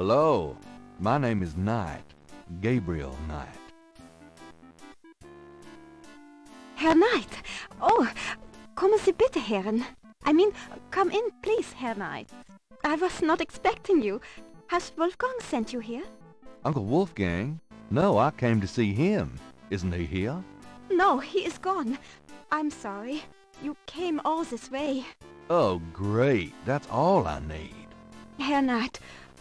Hello, my name is Knight, Gabriel Knight. Herr Knight! Oh, kommen Sie bitte, Herren. I mean, come in, please, Herr Knight. I was not expecting you. Has Wolfgang sent you here? Uncle Wolfgang? No, I came to see him. Isn't he here? No, he is gone. I'm sorry. You came all this way. Oh, great. That's all I need. Herr Knight,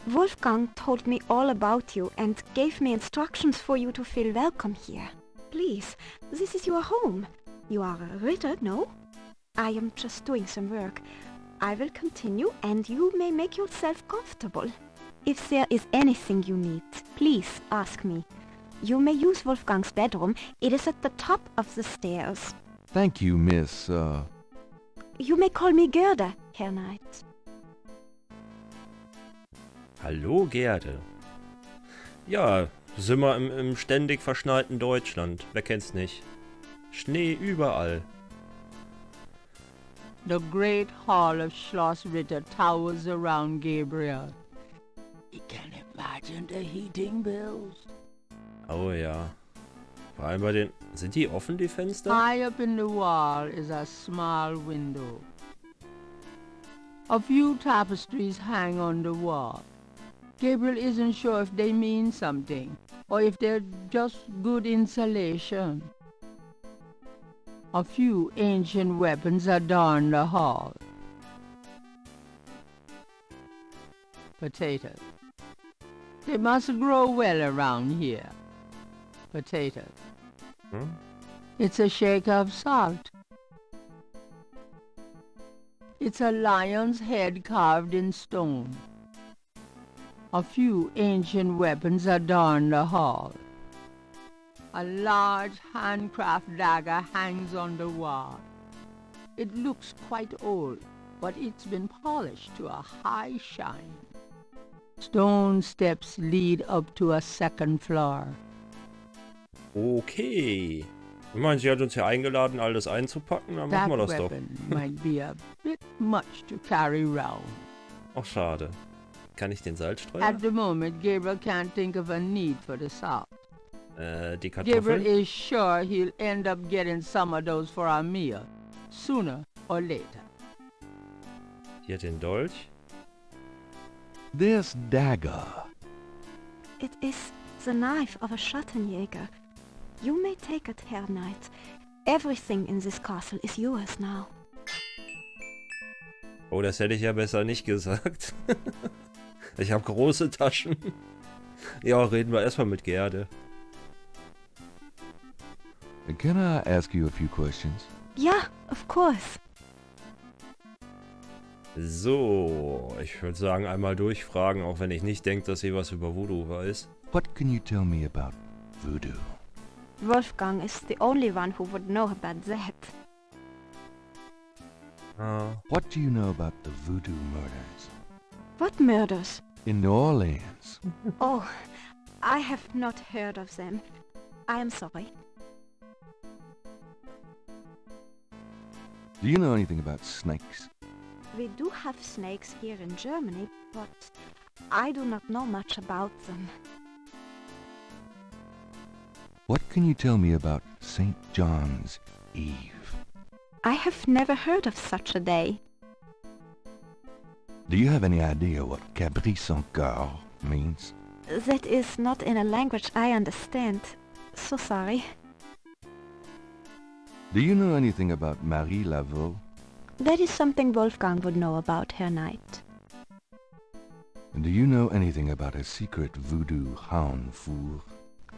Wolfgang told me all about you and gave me instructions for you to feel welcome here. Please, this is your home. You are a Ritter, no? I am just doing some work. I will continue and you may make yourself comfortable. If there is anything you need, please ask me. You may use Wolfgang's bedroom. It is at the top of the stairs. Thank you, Miss, You may call me Gerda, Herr Knight. Hallo Gerde. Ja, sind wir im ständig verschneiten Deutschland. Wer kennt's nicht? Schnee überall. The great hall of Schloss Ritter towers around Gabriel. You can imagine the heating bills. Oh ja. Vor allem bei den... Sind die offen, die Fenster? High up in the wall is a small window. A few tapestries hang on the wall. Gabriel isn't sure if they mean something, or if they're just good insulation. A few ancient weapons adorn the hall. Potatoes. They must grow well around here. Potatoes. It's a shake of salt. It's a lion's head carved in stone. A few ancient weapons adorn the hall. A large handcraft dagger hangs on the wall. It looks quite old, but it's been polished to a high shine. Stone steps lead up to a second floor. Okay. Ich meine, sie hat uns ja eingeladen, all das einzupacken, dann machen wir das doch. Weapon might be a bit much to carry round. Ach, schade. Kann ich den Salzstreuer? At the moment, Gabriel can't think of a need for the salt. Die Gabriel Kartoffeln? is sure he'll end up getting some of those for our meal, sooner or later. Hier den Dolch. This dagger. It is the knife of a Schattenjäger. You may take it, Herr Knight. Everything in this castle is yours now. Oh, das hätte ich ja besser nicht gesagt. Ich habe große Taschen. Ja, reden wir erstmal mit Gerde. Can I ask you a few questions? Yeah, of course. So, ich würde sagen, einmal durchfragen, auch wenn ich nicht denke, dass sie was über Voodoo weiß. What can you tell me about voodoo? Wolfgang is the only one who would know about that. What do you know about the voodoo murders? What murders? In New Orleans. Oh, I have not heard of them. I am sorry. Do you know anything about snakes? We do have snakes here in Germany, but I do not know much about them. What can you tell me about St. John's Eve? I have never heard of such a day. Do you have any idea what Cabri sans cœur means? That is not in a language I understand. So sorry. Do you know anything about Marie Laveau? That is something Wolfgang would know about, Herr Knight. And do you know anything about a secret voodoo Haunfour?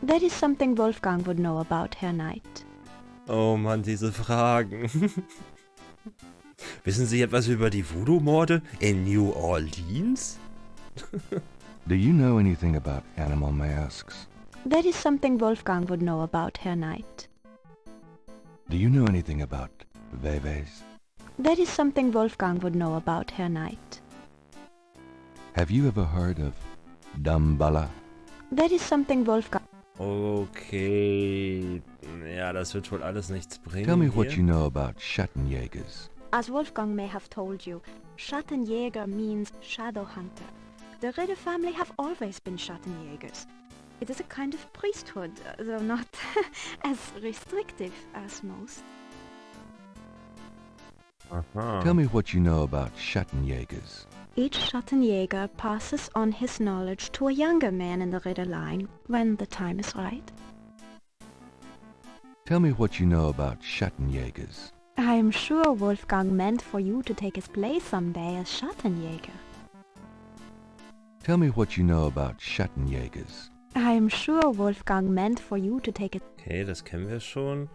That is something Wolfgang would know about, Herr Knight. Oh Mann, diese Fragen. Wissen Sie etwas über die Voodoo-Morde in New Orleans? Do you know anything about animal masks? That is something Wolfgang would know about, Herr Knight. Do you know anything about Veves? That is something Wolfgang would know about, Herr Knight. Have you ever heard of Damballa? That is something Wolfgang... Okay. Ja, das wird wohl alles nichts bringen. Tell me what hier. you know about Schattenjägers. As Wolfgang may have told you, Schattenjäger means shadow hunter. The Ritter family have always been Schattenjägers. It is a kind of priesthood, though not as restrictive as most. Aha. Tell me what you know about Schattenjägers. Each Schattenjäger passes on his knowledge to a younger man in the Ritter line when the time is right. Tell me what you know about Schattenjägers. I am sure Wolfgang meant for you to take his place someday as Schattenjäger. Tell me what you know about Schattenjägers. I am sure Wolfgang meant for you to take it. Okay, das kennen wir schon.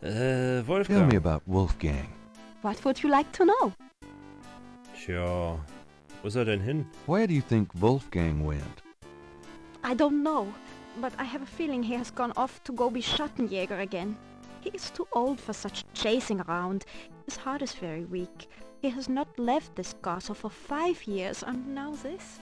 Tell me Wolfgang. about Wolfgang. What would you like to know? Tja, wo ist er denn hin? Where do you think Wolfgang went? I don't know, but I have a feeling he has gone off to go be Schattenjäger again. He is too old for such chasing around. His heart is very weak. He has not left this castle for 5 years, and now this.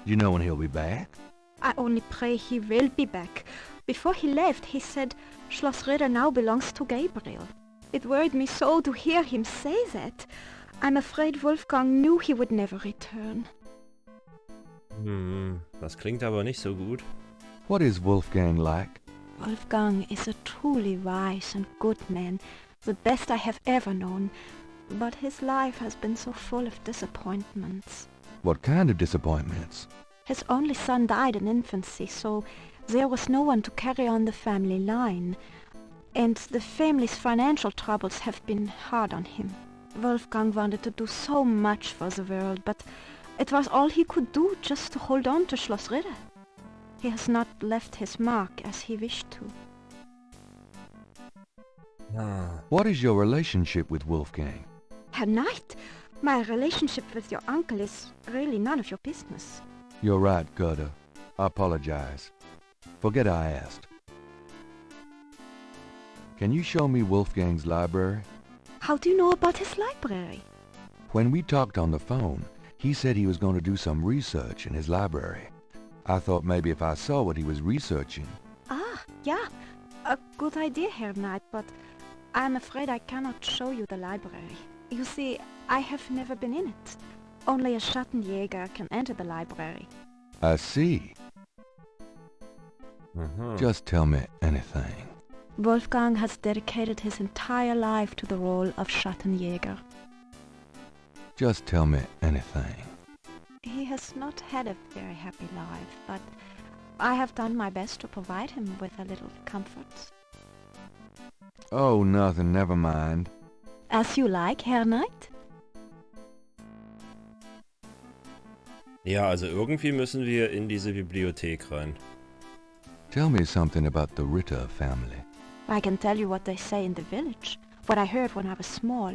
Do you know when he'll be back? I only pray he will be back. Before he left, he said Schloss Ritter now belongs to Gabriel. It worried me so to hear him say that. I'm afraid Wolfgang knew he would never return. Das klingt aber nicht so gut. What is Wolfgang like? Wolfgang is a truly wise and good man, the best I have ever known, but his life has been so full of disappointments. What kind of disappointments? His only son died in infancy, so there was no one to carry on the family line, and the family's financial troubles have been hard on him. Wolfgang wanted to do so much for the world, but it was all he could do just to hold on to Schloss Ritter. He has not left his mark as he wished to. What is your relationship with Wolfgang? Herr Knight, my relationship with your uncle is really none of your business. You're right, Gerda. I apologize. Forget I asked. Can you show me Wolfgang's library? How do you know about his library? When we talked on the phone, he said he was going to do some research in his library. I thought maybe if I saw what he was researching. Ah, yeah, a good idea, Herr Knight, but I'm afraid I cannot show you the library. You see, I have never been in it. Only a Schattenjäger can enter the library. I see. Just tell me anything. Wolfgang has dedicated his entire life to the role of Schattenjäger. Just tell me anything. He has not had a very happy life, but I have done my best to provide him with a little comfort. Oh, nothing, never mind. As you like, Herr Knight. Ja, also irgendwie müssen wir in diese Bibliothek rein. Tell me something about the Ritter family. I can tell you what they say in the village, what I heard when I was small.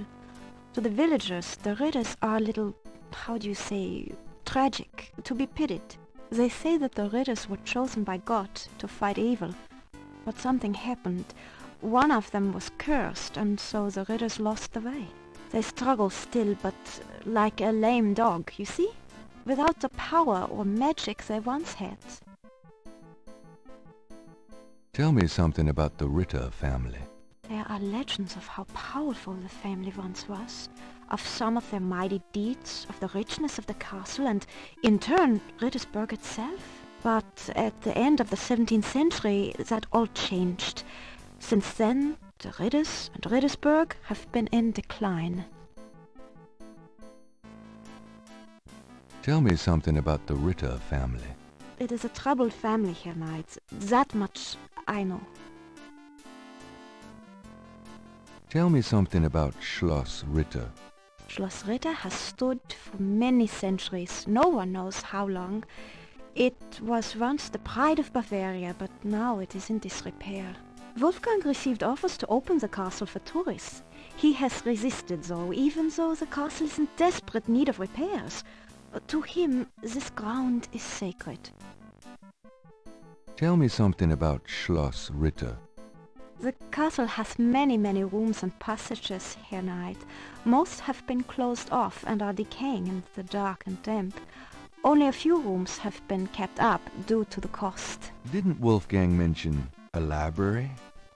To the villagers, the Ritters are a little, how do you say, tragic, to be pitied. They say that the Ritters were chosen by God to fight evil, but something happened. One of them was cursed, and so the Ritters lost the way. They struggle still, but like a lame dog, you see? Without the power or magic they once had. Tell me something about the Ritter family. There are legends of how powerful the family once was, of some of their mighty deeds, of the richness of the castle, and in turn Rittersberg itself. But at the end of the 17th century that all changed. Since then, the Ritters and Rittersberg have been in decline. Tell me something about the Ritter family. It is a troubled family, Herr Knight. That much I know. Tell me something about Schloss Ritter. Schloss Ritter has stood for many centuries, no one knows how long. It was once the pride of Bavaria, but now it is in disrepair. Wolfgang received offers to open the castle for tourists. He has resisted though, even though the castle is in desperate need of repairs. To him, this ground is sacred. Tell me something about Schloss Ritter. The castle has many rooms and passages, Herr Knight. Most have been closed off and are decaying in the dark and damp. Only a few rooms have been kept up due to the cost. Didn't Wolfgang mention a library?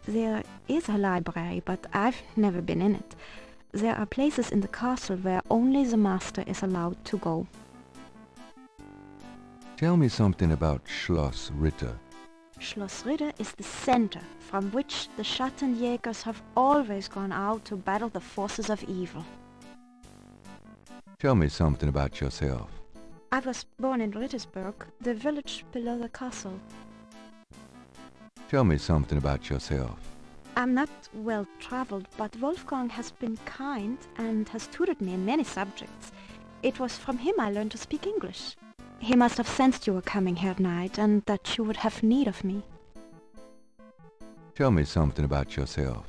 There is a library, but I've never been in it. There are places in the castle where only the master is allowed to go. Tell me something about Schloss Ritter. Schloss Ritter is the center from which the Schattenjägers have always gone out to battle the forces of evil. Tell me something about yourself. I was born in Rittersberg, the village below the castle. Tell me something about yourself. I'm not well traveled, but Wolfgang has been kind and has tutored me in many subjects. It was from him I learned to speak English. He must have sensed you were coming here at night and that you would have need of me. Tell me something about yourself.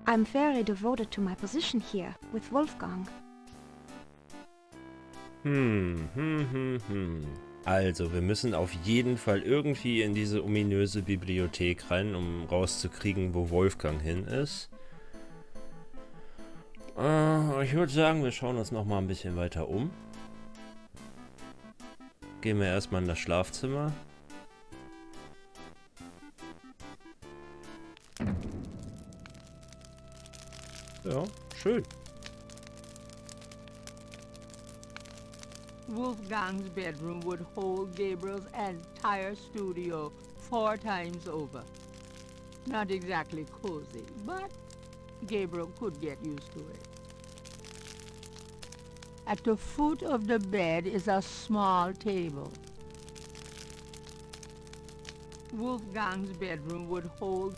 I'm very devoted to my position here with Wolfgang. Also, wir müssen auf jeden Fall irgendwie in diese ominöse Bibliothek rein, um rauszukriegen, wo Wolfgang hin ist. Ich würde sagen, wir schauen uns noch mal ein bisschen weiter um. Gehen wir erstmal in das Schlafzimmer. Ja, schön. Wolfgang's bedroom would hold Gabriel's entire studio 4 times over. Not exactly cozy, but Gabriel could get used to it. At the foot of the bed is a small table. Wolfgang's bedroom would hold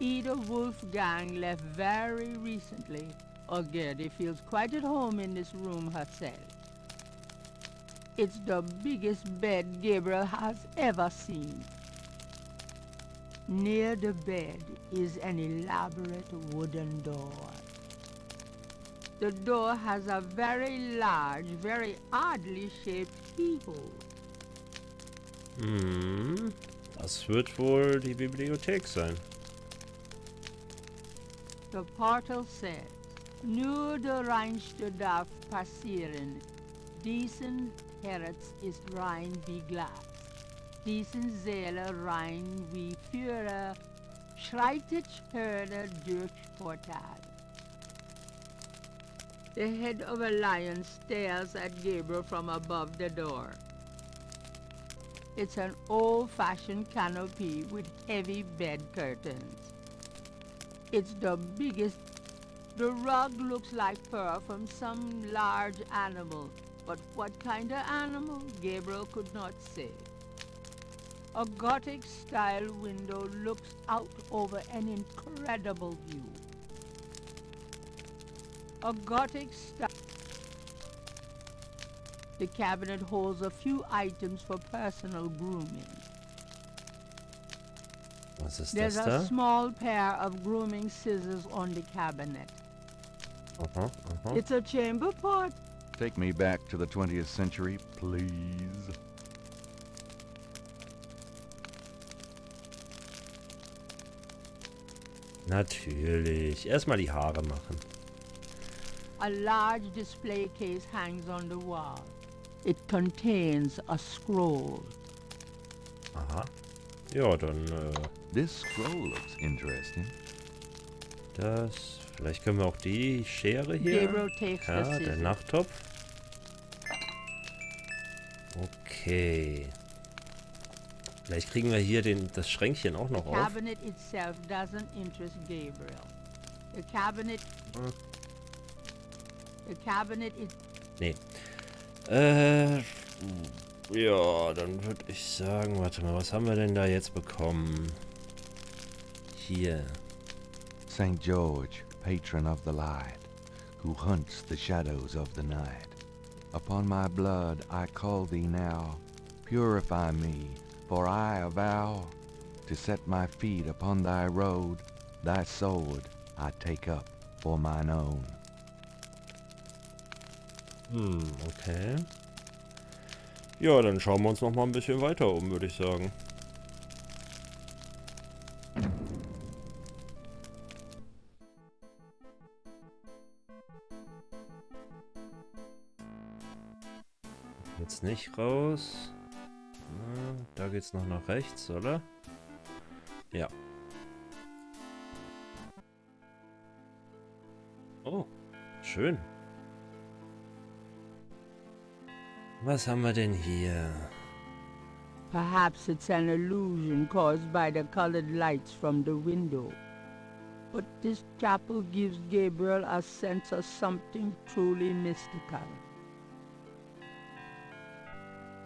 either Wolfgang left very recently or Gertie feels quite at home in this room herself. It's the biggest bed Gabriel has ever seen. Near the bed is an elaborate wooden door. The door has a very large, very oddly shaped keyhole. Das wird wohl die Bibliothek sein. The portal says, Nur der Reinste darf passieren. Diesen Herz ist rein wie Glas. Diesen Seele rein wie Führer. Schreitet Hörner durch Portal. The head of a lion stares at Gabriel from above the door. It's an old-fashioned canopy with heavy bed curtains. It's the biggest. The rug looks like fur from some large animal, but what kind of animal, Gabriel could not say. A Gothic-style window looks out over an incredible view. A Gothic style. The cabinet holds a few items for personal grooming. Was ist There's das a da? small pair of grooming scissors on the cabinet. It's a chamber pot. Take me back to the 20th century, please. Natürlich. Erstmal die Haare machen. A large display case hangs on the wall. It contains a scroll. Aha. Ja, dann This scroll looks interesting. das. Vielleicht können wir auch die Schere hier. Gabriel takes the Ja, der scissors. Nachttopf. Okay. Vielleicht kriegen wir hier das Schränkchen auch noch The auf. cabinet itself doesn't interest Gabriel. The cabinet. The cabinet is. Nee. Ja, dann würde ich sagen, warte mal, was haben wir denn da jetzt bekommen? Hier. St. George, patron of the light, who hunts the shadows of the night. Upon my blood I call thee now, purify me, for I avow to set my feet upon thy road, thy sword I take up for mine own. Okay. Ja, dann schauen wir uns noch mal ein bisschen weiter um, würde ich sagen. Jetzt nicht raus. Na, da geht's noch nach rechts, oder? Ja. Oh, schön. Was haben wir denn hier? Perhaps it's an illusion caused by the colored lights from the window. But this chapel gives Gabriel a sense of something truly mystical.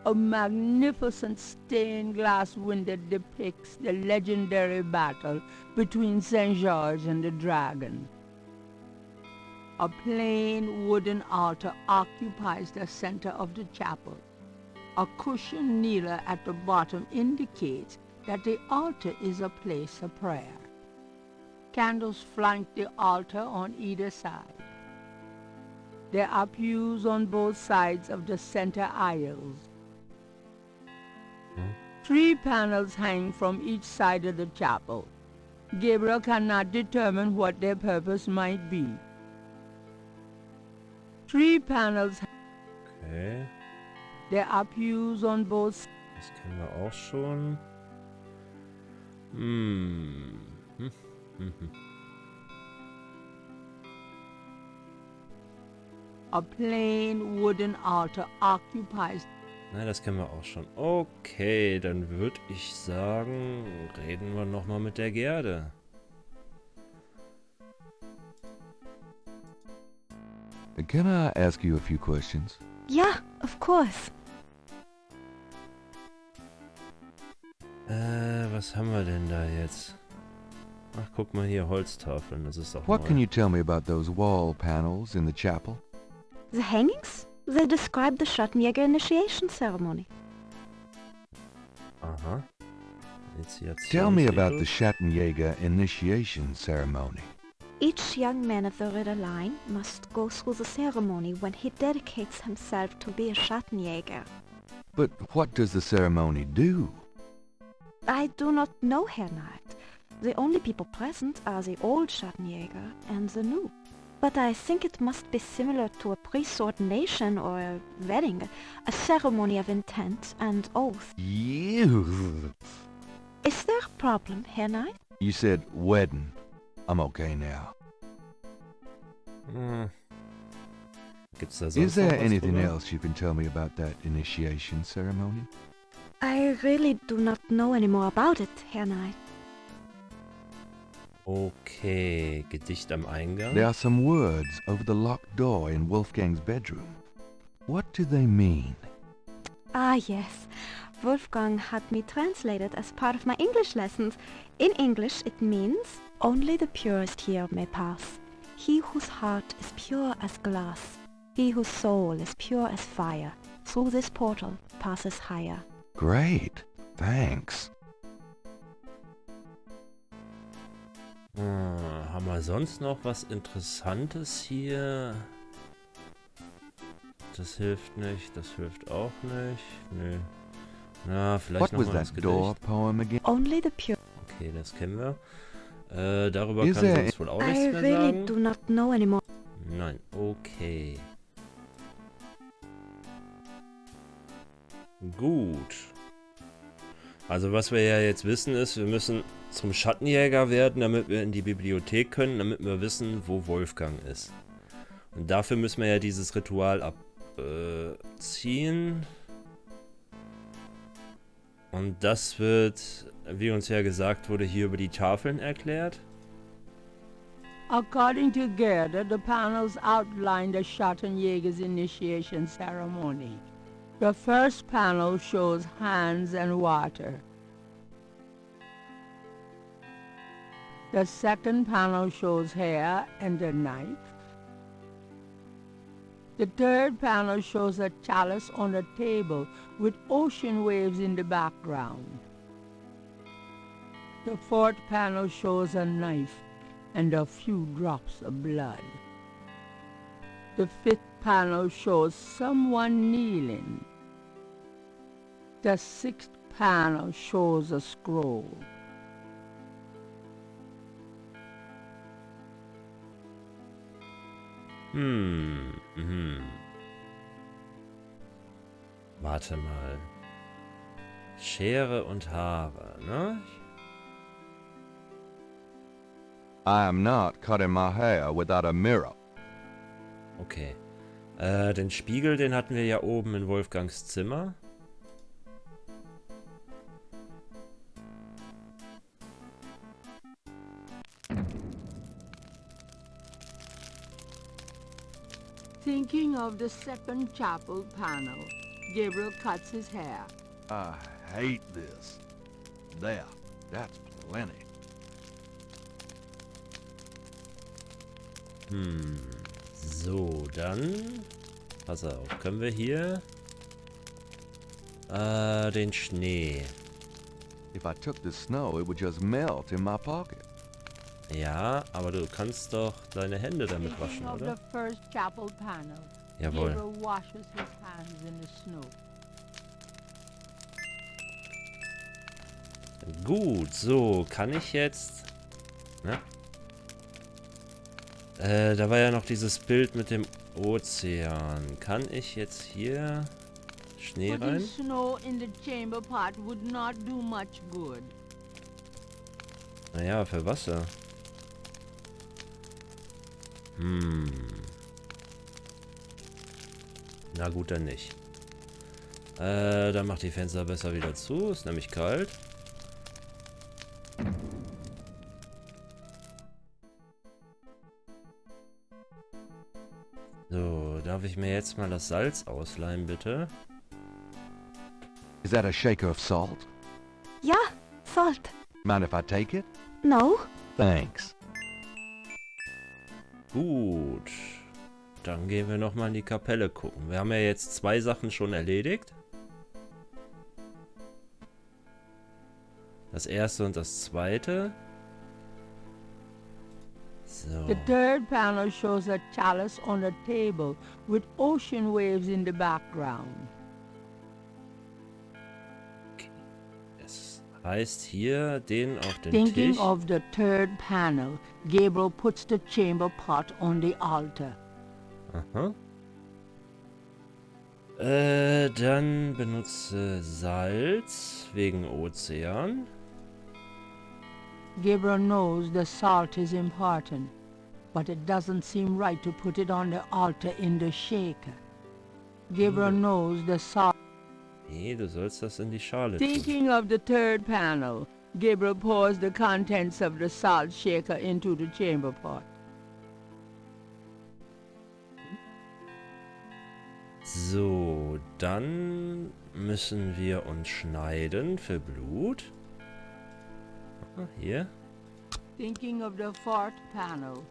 A magnificent stained glass window depicts the legendary battle between St. George and the dragon. A plain wooden altar occupies the center of the chapel. A cushioned kneeler at the bottom indicates that the altar is a place of prayer. Candles flank the altar on either side. There are pews on both sides of the center aisles. 3 panels hang from each side of the chapel. Gabriel cannot determine what their purpose might be. 3 panels. Okay, There are pews on both sides. das kennen wir auch schon. Hm. A plain wooden altar occupies. Na, das kennen wir auch schon. Okay, dann würde ich sagen, reden wir nochmal mit der Gerde. Can I ask you a few questions? Yeah, of course. Was haben wir denn da jetzt? Ach, guck mal hier, Holztafeln, das ist doch What can neu. you tell me about those wall panels in the chapel? The hangings? They describe the Schattenjäger initiation ceremony. Aha. Initiation. Tell me about the Schattenjäger initiation ceremony. Each young man of the Ritter line must go through the ceremony when he dedicates himself to be a Schattenjäger. But what does the ceremony do? I do not know, Herr Knight. The only people present are the old Schattenjäger and the new. But I think it must be similar to a priest's ordination or a wedding, a ceremony of intent and oath. You Is there a problem, Herr Knight? said wedding. I'm okay now. Gibt's da Is sonst noch there was anything drüber? else you can tell me about that initiation ceremony? I really do not know any more about it, Herr Knight. Okay, Gedicht am Eingang. There are some words over the locked door in Wolfgang's bedroom. What do they mean? Ah, yes. Wolfgang had me translated as part of my English lessons. In English it means, only the purest here may pass. He whose heart is pure as glass. He whose soul is pure as fire. Through this portal passes higher. Great. Thanks. Haben wir sonst noch was Interessantes hier? Das hilft nicht, das hilft auch nicht. Nö. Na, vielleicht What noch was mal das that door Gedicht. poem again? Only the pure... Okay, das kennen wir. Darüber Is kann there- sonst wohl auch I nichts mehr really sagen. do not know anymore. Nein, okay. Gut. Also was wir ja jetzt wissen ist, wir müssen zum Schattenjäger werden, damit wir in die Bibliothek können, damit wir wissen, wo Wolfgang ist. Und dafür müssen wir ja dieses Ritual abziehen. Und das wird, wie uns ja gesagt wurde, hier über die Tafeln erklärt. According to Gerda, the panels outline the Schattenjäger's initiation ceremony. The first panel shows hands and water. The second panel shows hair and a knife. The third panel shows a chalice on a table with ocean waves in the background. The fourth panel shows a knife and a few drops of blood. The fifth panel shows someone kneeling. The sixth panel shows a scroll. Warte mal. Schere und Haare, ne? I am not cutting my hair without a mirror. Okay. Den Spiegel, den hatten wir ja oben in Wolfgangs Zimmer. Thinking of the second chapel panel, Gabriel cuts his hair. I hate this. There, that's plenty. So, dann... Pass auf, können wir hier... den Schnee. If I took the snow, it would just melt in my pocket. Ja, aber du kannst doch deine Hände damit Thinking waschen, of oder? the first chapel panel, Jawohl. Gabriel washes his hands in the snow. Gut, so, kann ich jetzt... Ne? Da war ja noch dieses Bild mit dem Ozean. Kann ich jetzt hier Schnee Putting rein? snow in the chamber pot would not do much good. Naja, für Wasser. Na gut, dann nicht. Dann mach die Fenster besser wieder zu. Ist nämlich kalt. So, darf ich mir jetzt mal das Salz ausleihen, bitte? Is that a shaker of salt? Ja, salt. Mind if I take it? No? Thanks. Gut. Dann gehen wir nochmal in die Kapelle gucken. Wir haben ja jetzt 2 Sachen schon erledigt. Das erste und das zweite. So. The third panel shows a chalice on a table with ocean waves in the background. Es heißt hier, den auf den Thinking Tisch. of the third panel, Gabriel puts the chamber pot on the altar. Aha. Dann benutze Salz wegen Ozean. Gabriel knows the salt is important, but it doesn't seem right to put it on the altar in the shaker. Gabriel knows the salt. Nee, du sollst das in die Schale tun. Thinking of the third panel, Gabriel pours the contents of the salt shaker into the chamber pot. So, dann müssen wir uns schneiden für Blut. Ah, hier. Thinking of the fourth panel,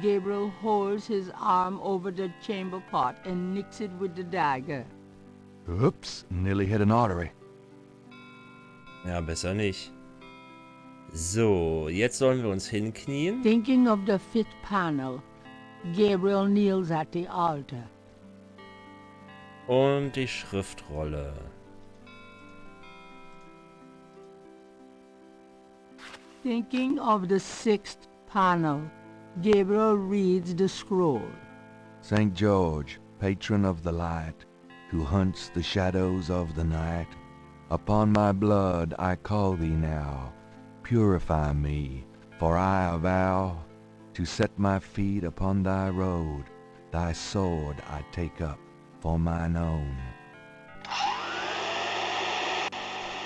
Gabriel holds his arm over the chamber pot and nicks it with the dagger. Oops, nearly hit an artery. Ja, besser nicht. So, jetzt sollen wir uns hinknien. Thinking of the fifth panel, Gabriel kneels at the altar. Und die Schriftrolle. Thinking of the sixth panel, Gabriel reads the scroll. St. George, patron of the light, who hunts the shadows of the night, upon my blood I call thee now. Purify me, for I avow to set my feet upon thy road. Thy sword I take up for mine own.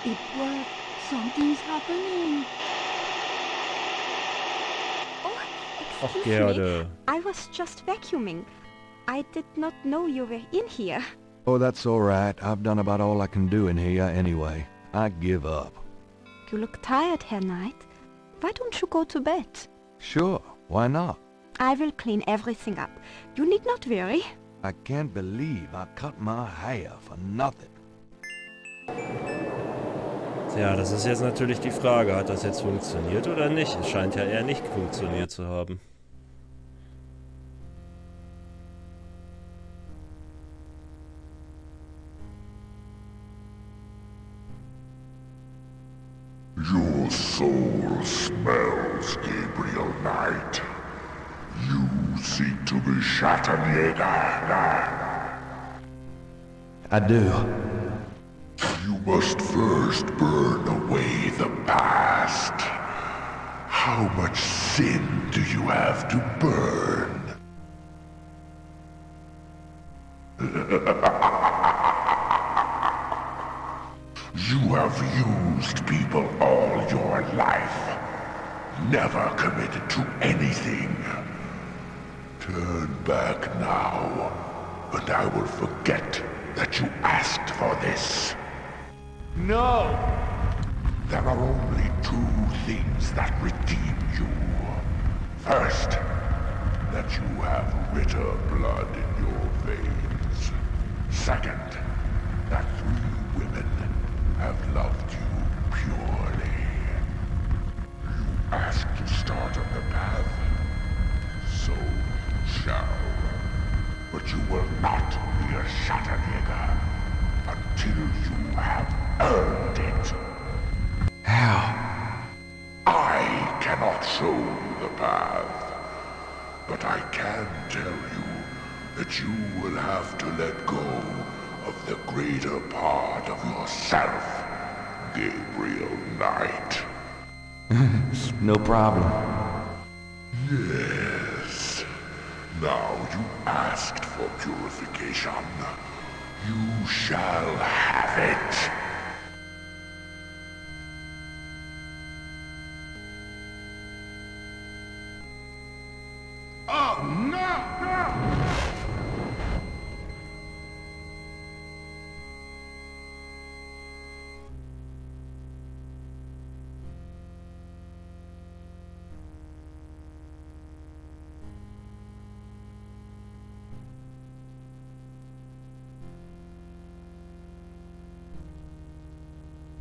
It worked. Something's happening. Oh, Ach, excuse Gerde. me. I was just vacuuming. I did not know you were in here. Oh, that's all right. I've done about all I can do in here anyway. I give up. You look tired, Herr Knight. Why don't you go to bed? Sure, why not? I will clean everything up. You need not worry. I can't believe I cut my hair for nothing. Tja, das ist jetzt natürlich die Frage. Hat das jetzt funktioniert oder nicht? Es scheint ja eher nicht funktioniert zu haben. Your soul smells, Gabriel Knight. You seek to be Schattenjäger. I do. You must first burn away the past. How much sin do you have to burn? You have used people all your life, never committed to anything. Turn back now, and I will forget that you asked for this. No! There are only two things that redeem you. First, that you have Ritter blood in your veins. Second, that 3 women have loved you purely. You asked to start on the path, so you shall. But you will not be a Schattenjäger until you have earned it. How? I cannot show you the path, but I can tell you that you will have to let go of the greater part of yourself, Gabriel Knight. No problem. Yes. Now you asked for purification. You shall have it.